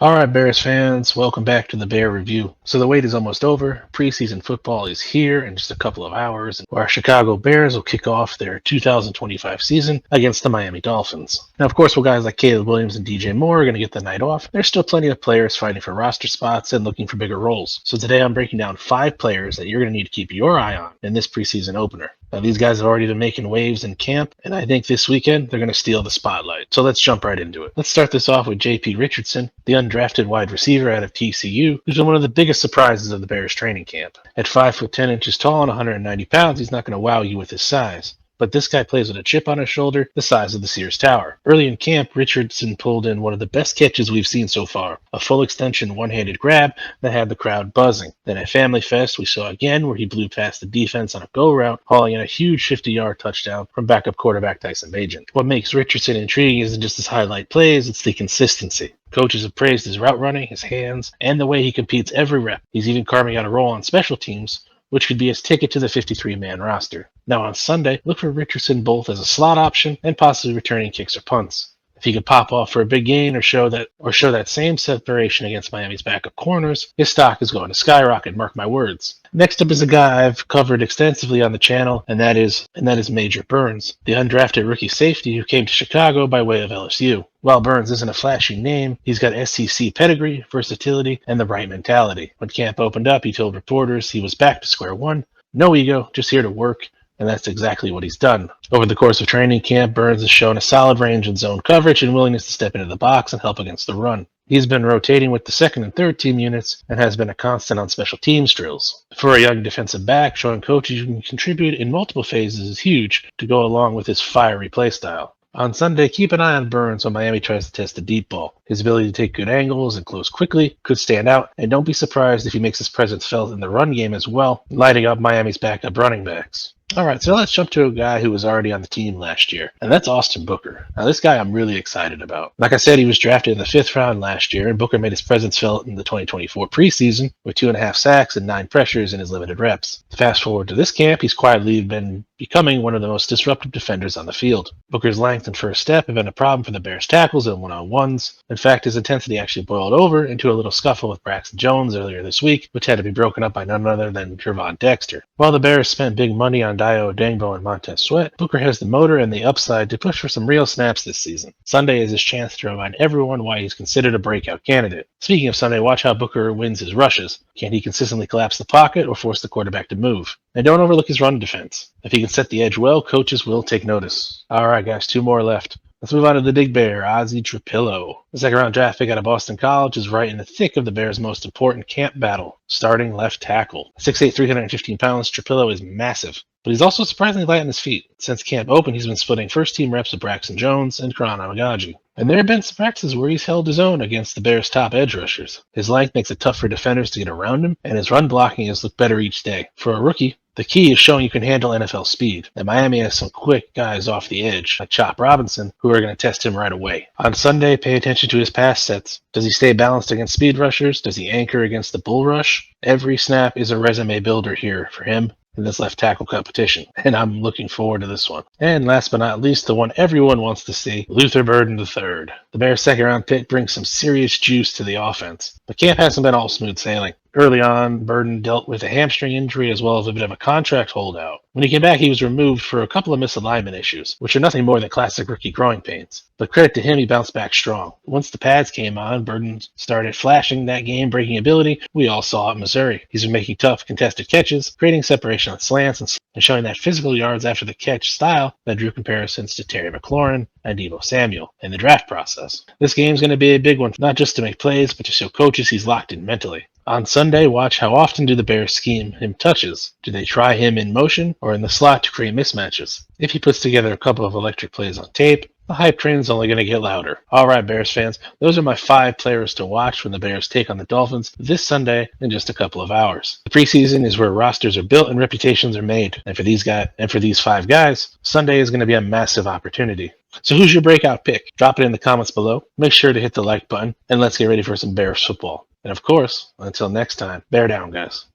All right, Bears fans, welcome back to the Bear Review. So the wait is almost over. Preseason football is here in just a couple of hours, where our Chicago Bears will kick off their 2025 season against the Miami Dolphins. Now, of course, while guys like Caleb Williams and DJ Moore are going to get the night off, there's still plenty of players fighting for roster spots and looking for bigger roles. So today I'm breaking down 5 players that you're going to need to keep your eye on in this preseason opener. Now, these guys have already been making waves in camp, and I think this weekend they're going to steal the spotlight. So let's jump right into it. Let's start this off with J.P. Richardson, the undrafted wide receiver out of TCU, who's been one of the biggest surprises of the Bears training camp. At 5 foot 10 inches tall and 190 pounds, he's not going to wow you with his size. But this guy plays with a chip on his shoulder the size of the Sears Tower. Early in camp, Richardson pulled in one of the best catches we've seen so far, a full extension one-handed grab that had the crowd buzzing. Then at Family Fest, we saw again where he blew past the defense on a go route, hauling in a huge 50-yard touchdown from backup quarterback Tyson Bagent. What makes Richardson intriguing isn't just his highlight plays, it's the consistency. Coaches have praised his route running, his hands, and the way he competes every rep. He's even carving out a role on special teams, which could be his ticket to the 53-man roster. Now on Sunday, look for Richardson both as a slot option and possibly returning kicks or punts. If he could pop off for a big gain or show that same separation against Miami's backup corners, his stock is going to skyrocket, mark my words. Next up is a guy I've covered extensively on the channel, and that is Major Burns, the undrafted rookie safety who came to Chicago by way of LSU. While Burns isn't a flashy name, he's got SEC pedigree, versatility, and the right mentality. When camp opened up, he told reporters he was back to square one. No ego, just here to work. And that's exactly what he's done. Over the course of training camp, Burns has shown a solid range in zone coverage and willingness to step into the box and help against the run. He's been rotating with the second and third team units and has been a constant on special teams drills. For a young defensive back, showing coaches you can contribute in multiple phases is huge to go along with his fiery play style. On Sunday, keep an eye on Burns when Miami tries to test the deep ball. His ability to take good angles and close quickly could stand out, and don't be surprised if he makes his presence felt in the run game as well, lighting up Miami's backup running backs. Alright, so let's jump to a guy who was already on the team last year, and that's Austin Booker. Now, this guy I'm really excited about. Like I said, he was drafted in the 5th round last year, and Booker made his presence felt in the 2024 preseason with 2.5 sacks and 9 pressures in his limited reps. Fast forward to this camp, he's quietly been becoming one of the most disruptive defenders on the field. Booker's length and first step have been a problem for the Bears' tackles and one-on-ones. In fact, his intensity actually boiled over into a little scuffle with Braxton Jones earlier this week, which had to be broken up by none other than Gervon Dexter. While the Bears spent big money on Dio Dangbo and Montez Sweat, Booker has the motor and the upside to push for some real snaps this season. Sunday is his chance to remind everyone why he's considered a breakout candidate. Speaking of Sunday, watch how Booker wins his rushes. Can he consistently collapse the pocket or force the quarterback to move? And don't overlook his run defense. If he can set the edge well, coaches will take notice. Alright guys, 2 more left. Let's move on to the big bear, Ozzy Trapilo. The second-round draft pick out of Boston College is right in the thick of the Bears' most important camp battle, starting left tackle. 6'8", 315 pounds, Trapilo is massive, but he's also surprisingly light on his feet. Since camp opened, he's been splitting first-team reps with Braxton Jones and Karan Amagaji. And there have been some practices where he's held his own against the Bears' top edge rushers. His length makes it tough for defenders to get around him, and his run blocking has looked better each day. For a rookie, the key is showing you can handle NFL speed, and Miami has some quick guys off the edge, like Chop Robinson, who are going to test him right away. On Sunday, pay attention to his pass sets. Does he stay balanced against speed rushers? Does he anchor against the bull rush? Every snap is a resume builder here for him in this left tackle competition, and I'm looking forward to this one. And last but not least, the one everyone wants to see, Luther Burden III. The Bears' second-round pick brings some serious juice to the offense, but camp hasn't been all smooth sailing. Early on, Burden dealt with a hamstring injury as well as a bit of a contract holdout. When he came back, he was removed for a couple of misalignment issues, which are nothing more than classic rookie growing pains. But credit to him, he bounced back strong. Once the pads came on, Burden started flashing that game-breaking ability we all saw at Missouri. He's been making tough, contested catches, creating separation on slants, and showing that physical yards after the catch style that drew comparisons to Terry McLaurin and Deebo Samuel in the draft process. This game's going to be a big one, not just to make plays, but to show coaches he's locked in mentally. On Sunday, watch how often do the Bears scheme him touches. Do they try him in motion or in the slot to create mismatches? If he puts together a couple of electric plays on tape, the hype train's only going to get louder. Alright, Bears fans, those are my 5 players to watch when the Bears take on the Dolphins this Sunday in just a couple of hours. The preseason is where rosters are built and reputations are made. And for these 5 guys, Sunday is going to be a massive opportunity. So who's your breakout pick? Drop it in the comments below. Make sure to hit the like button, and let's get ready for some Bears football. And of course, until next time, bear down, guys.